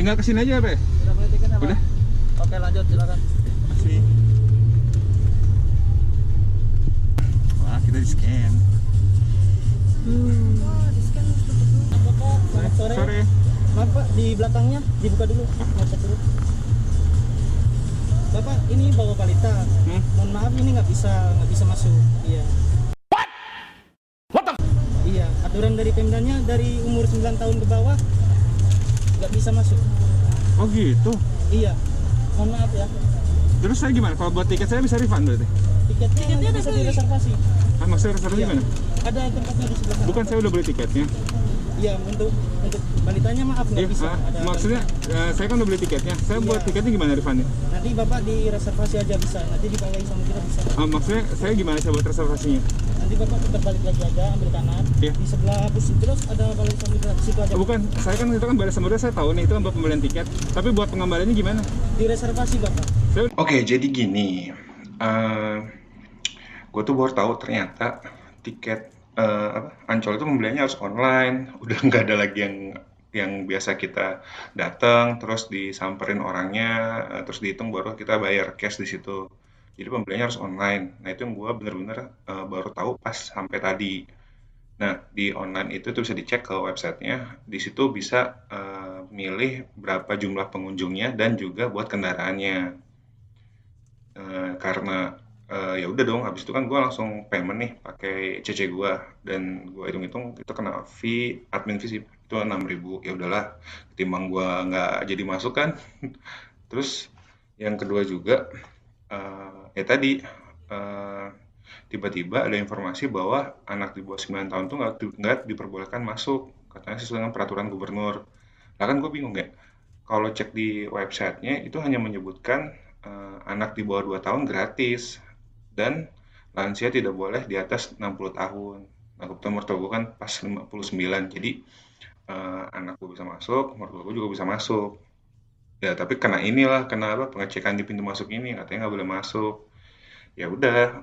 Tinggal kesini aja, Pak. Udah beli tiketnya, Pak? Udah. Oke, lanjut silakan. Makasih. Wah, kita di scan. Bapak, selamat sore. Sore. Maaf Pak, di belakangnya dibuka dulu. Ngecek dulu. Bapak, ini bawa balita. Mohon maaf, ini nggak bisa masuk. Iya. What the? Iya, aturan dari Pemdanya dari umur 9 tahun ke bawah nggak bisa masuk. Oh gitu. Iya. Mohon maaf ya. Terus saya gimana? Kalau buat tiket saya bisa refund berarti? Tiketnya bisa direservasi. Ah, maksudnya reservasi Iya. gimana? Ada tempatnya di sebelah sana. Bukan, saya udah beli tiketnya. Iya, untuk balitanya maaf nggak Iya, bisa. Ada maksudnya saya kan udah beli tiketnya. Saya Iya. buat tiketnya gimana refundnya? Nanti Bapak direservasi aja bisa. Nanti dibawain sama kita bisa. Maksudnya saya gimana saya buat reservasinya? Nanti Bapak putar balik lagi aja, ambil kanan. Iya. Di sebelah bus terus ada balai samudra di situ aja. Bukan, saya kan itu kan Balai Samudra saya tahu nih itu kan buat pembelian tiket. Tapi buat pengembaliannya gimana? Direservasi Bapak. Oke, jadi gini, gue tuh baru tahu ternyata tiket Ancol itu pembeliannya harus online. Udah nggak ada lagi yang biasa kita datang terus disamperin orangnya, terus dihitung baru kita bayar cash di situ. Jadi pembeliannya harus online. Nah itu yang gue bener-bener baru tahu pas sampai tadi. Nah, di online itu tuh bisa dicek ke websitenya. Di situ bisa milih berapa jumlah pengunjungnya dan juga buat kendaraannya. Karena ya udah dong, habis itu kan gue langsung payment nih pakai CC gue dan gue hitung-hitung itu kena fee admin fee sih itu 6.000. Ya udahlah, ketimbang gue nggak jadi masuk kan. Terus yang kedua juga ya tadi eh, tiba-tiba ada informasi bahwa anak di bawah 9 tahun tuh nggak diperbolehkan masuk, katanya sesuai dengan peraturan gubernur. Nah kan gue bingung ya, kalau cek di websitenya itu hanya menyebutkan anak di bawah 2 tahun gratis dan lansia tidak boleh di atas 60 tahun. Nah kebetulan mertua gue kan pas 59, jadi anak gue bisa masuk, mertua gue juga bisa masuk. Ya tapi kena apa, pengecekan di pintu masuk ini katanya nggak boleh masuk. Ya udah,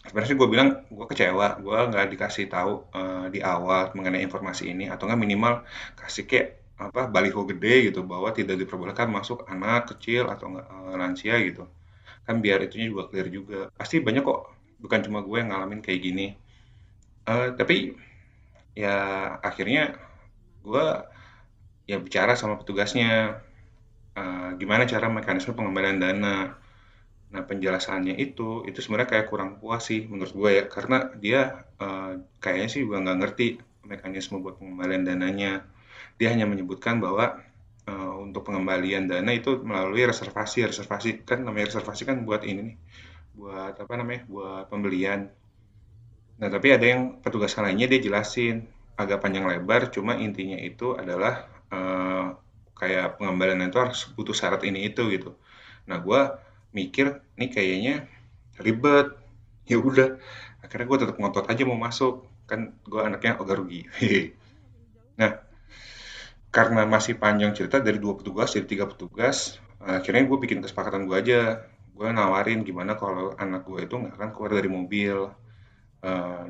sebenarnya sih gue bilang gue kecewa, gue nggak dikasih tahu di awal mengenai informasi ini atau nggak minimal kasih kayak apa baliho gede gitu bahwa tidak diperbolehkan masuk anak kecil atau nggak lansia gitu. Kan biar itunya juga clear juga. Pasti banyak kok, bukan cuma gue yang ngalamin kayak gini. Tapi ya akhirnya gue ya bicara sama petugasnya, gimana cara mekanisme pengembalian dana. Nah, penjelasannya itu sebenarnya kayak kurang puas sih menurut gue ya, karena dia kayaknya sih juga nggak ngerti mekanisme buat pengembalian dananya. Dia hanya menyebutkan bahwa untuk pengembalian dana itu melalui reservasi. Reservasi kan namanya reservasi kan buat ini nih, buat apa namanya, buat pembelian. Nah, tapi ada yang petugas lainnya dia jelasin agak panjang lebar, cuma intinya itu adalah kayak pengembalian itu harus butuh syarat ini itu gitu. Nah, gue mikir nih kayaknya ribet. Ya udah, akhirnya gue tetap ngotot aja mau masuk. Kan gue anaknya ogah rugi. Nah, karena masih panjang cerita dari 2 petugas jadi 3 petugas, akhirnya gue bikin kesepakatan gue aja. Gue nawarin gimana kalau anak gue itu nggak akan keluar dari mobil.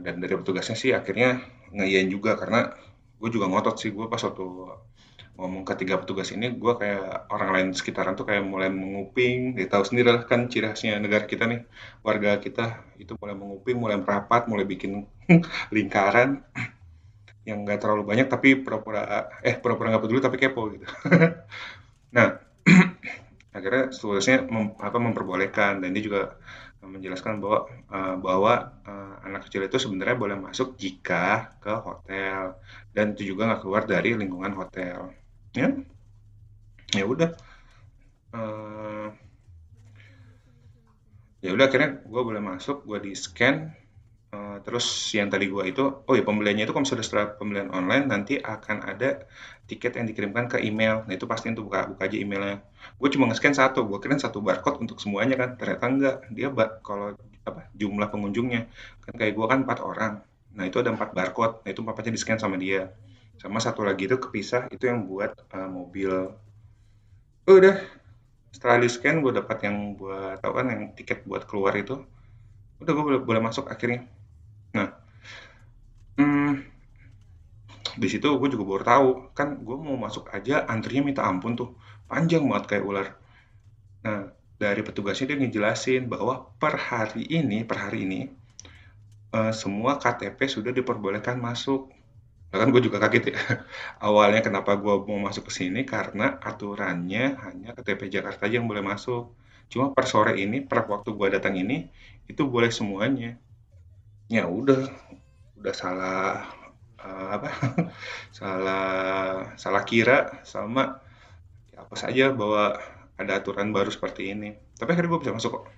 Dan dari petugasnya sih akhirnya ngeiyain juga karena gue juga ngotot sih. Gue pas waktu ngomong ke 3 petugas ini, gue kayak orang lain sekitaran tuh kayak mulai menguping. Dia tahu sendiri lah kan ciri khasnya negara kita nih, warga kita itu mulai menguping, mulai merapat, mulai bikin lingkaran yang nggak terlalu banyak tapi pura-pura nggak peduli tapi kepo gitu. Nah, akhirnya seterusnya memperbolehkan dan dia juga menjelaskan bahwa anak kecil itu sebenarnya boleh masuk jika ke hotel dan itu juga nggak keluar dari lingkungan hotel. Ya, ya udah. eh, Ya udah akhirnya gue boleh masuk, gue di scan. Terus yang tadi gue itu, oh ya pembeliannya itu kalau misalnya setelah pembelian online nanti akan ada tiket yang dikirimkan ke email. Nah itu pasti untuk buka aja emailnya. Gue cuma nge-scan satu, gue kira satu barcode untuk semuanya kan. Ternyata enggak. Dia kalau apa jumlah pengunjungnya kan kayak gue kan 4 orang. Nah itu ada 4 barcode. Nah itu empatnya di-scan sama dia. Sama satu lagi itu kepisah itu yang buat mobil. Udah setelah di-scan gue dapat yang buat tahu kan yang tiket buat keluar itu. Udah gue boleh masuk akhirnya. Nah, mmm, Di situ gue juga baru tahu, kan gue mau masuk aja antrinya minta ampun tuh, panjang banget kayak ular. Nah, dari petugasnya dia ngejelasin bahwa per hari ini semua KTP sudah diperbolehkan masuk. Nah, kan gue juga kaget ya. Awalnya kenapa gue mau masuk ke sini karena aturannya hanya KTP Jakarta aja yang boleh masuk. Cuma per sore ini, per waktu gue datang ini, itu boleh semuanya. Ya udah salah apa? salah kira sama ya apa saja bahwa ada aturan baru seperti ini. Tapi akhirnya gue bisa masuk kok.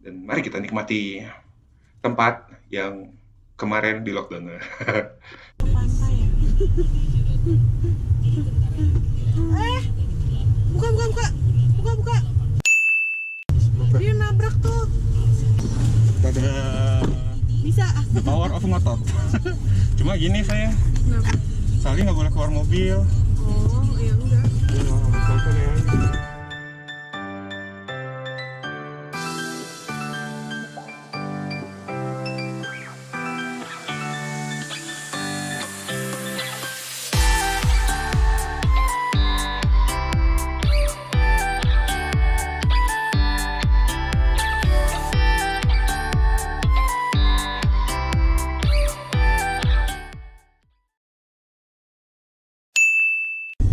Dan mari kita nikmati tempat yang kemarin di lockdown. Pantai ya. Buka, buka, buka. Buka, buka. Dia nabrak tuh. Ada Bisa. power of ngotot. Cuma gini sayang, Kenapa? Sali nggak boleh keluar mobil. Oh, ya enggak.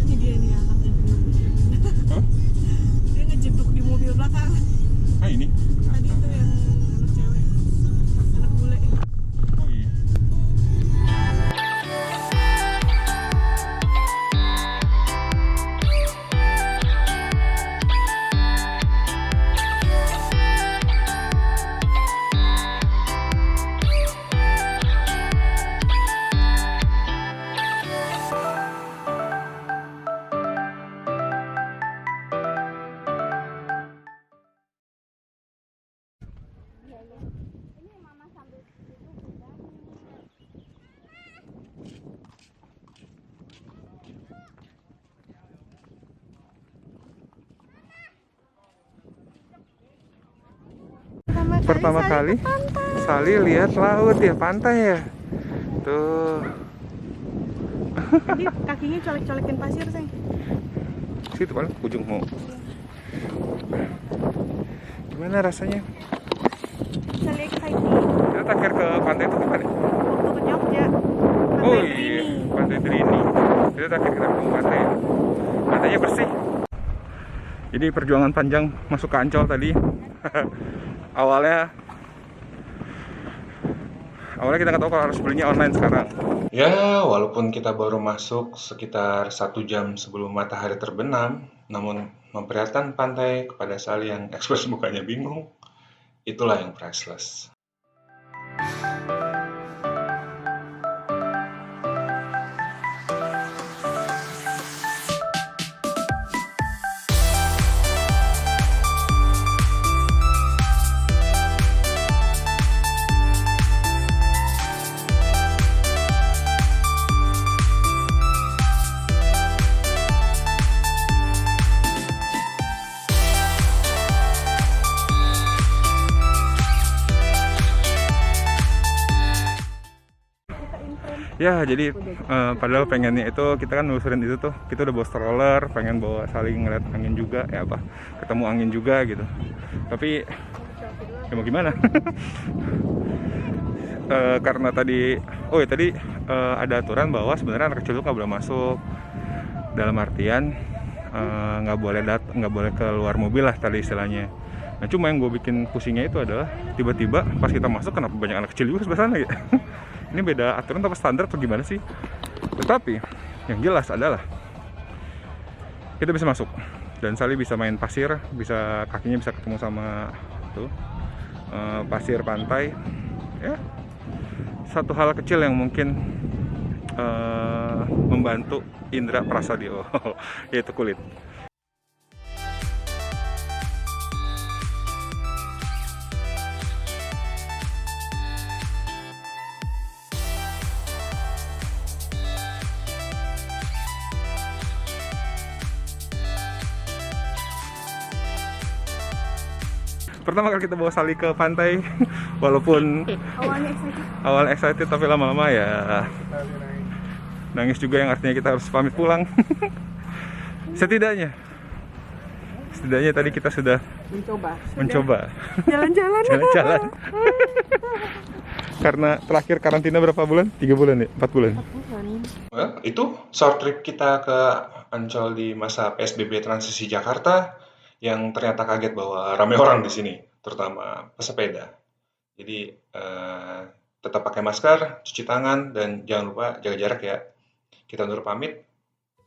Ini dia nih anaknya. Hah? Dia ngejeduk di mobil belakang. Ah ini? Tadi itu yang anak cewek. Anak bule. Oh iya. Pertama kali Sali lihat laut ya, pantai ya. Tuh, Tadi kakinya colek-colekin pasir, sayang. situ kan ujung mau. Gimana rasanya? Sally excited. Kita terakhir ke pantai itu kapan ya? Waktu ke Jogja. Oh Pantai iya, Trini. Pantai Trini. Itu terakhir kita ketemu pantai. Pantainya bersih. Jadi perjuangan panjang masuk ke Ancol tadi. awalnya kita nggak tahu kalau harus belinya online sekarang. Ya, walaupun kita baru masuk sekitar 1 jam sebelum matahari terbenam, namun memperlihatkan pantai kepada Sali yang ekspresi mukanya bingung, itulah yang priceless. Ya, jadi padahal pengennya itu kita kan nelusurin itu tuh, kita udah bawa stroller, pengen bawa saling ngeliat angin juga, ya apa, ketemu angin juga gitu. Tapi ya mau gimana? Karena tadi, ada aturan bahwa sebenarnya anak kecil itu nggak boleh masuk, dalam artian nggak boleh keluar mobil lah tadi istilahnya. Nah cuma yang gue bikin pusingnya itu adalah tiba-tiba pas kita masuk kenapa banyak anak kecil juga sebelah sana gitu. Ini beda aturan atau standar atau gimana sih? Tetapi yang jelas adalah kita bisa masuk dan Sali bisa main pasir, kakinya bisa ketemu sama tuh pasir pantai. Ya, satu hal kecil yang mungkin membantu indera prasadio, yaitu kulit. Pertama kali kita bawa Sali ke pantai, walaupun Awalnya excited. awal excited tapi lama-lama ya Nangis juga yang artinya kita harus pamit pulang. Setidaknya tadi kita sudah mencoba Jalan-jalan. jalan-jalan. Karena terakhir karantina berapa bulan? 3 bulan ya? 4 bulan? Itu short trip kita ke Ancol di masa PSBB transisi Jakarta yang ternyata kaget bahwa ramai orang di sini, terutama pesepeda. Jadi tetap pakai masker, cuci tangan, dan jangan lupa jaga jarak ya. Kita undur pamit,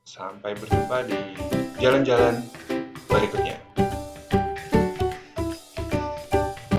sampai berjumpa di jalan-jalan berikutnya.